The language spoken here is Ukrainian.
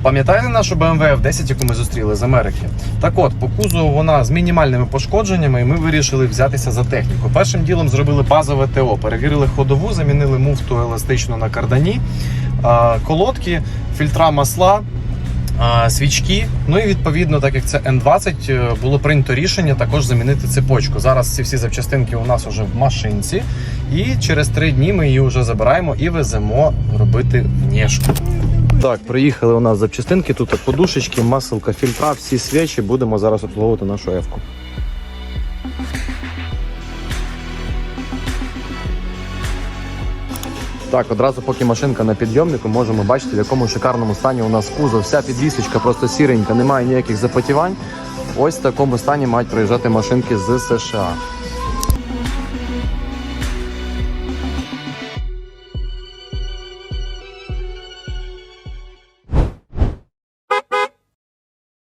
Пам'ятаєте нашу BMW F10, яку ми зустріли з Америки? Так от, по кузову вона з мінімальними пошкодженнями, і ми вирішили взятися за техніку. Першим ділом зробили базове ТО, перевірили ходову, замінили муфту еластичну на кардані, колодки, фільтра масла, свічки. Ну і відповідно, так як це N20, було прийнято рішення також замінити цепочку. Зараз ці всі запчастинки у нас вже в машинці, і через 3 дні ми її вже забираємо і веземо робити внешку. Так, приїхали у нас запчастинки, тут подушечки, маселка, фільтра, всі свічі, будемо зараз обслуговувати нашу F-ку. Так, одразу поки машинка на підйомнику, можемо бачити, в якому шикарному стані у нас кузов. Вся підвісочка просто сіренька, немає ніяких запотівань. Ось в такому стані мають приїжджати машинки з США.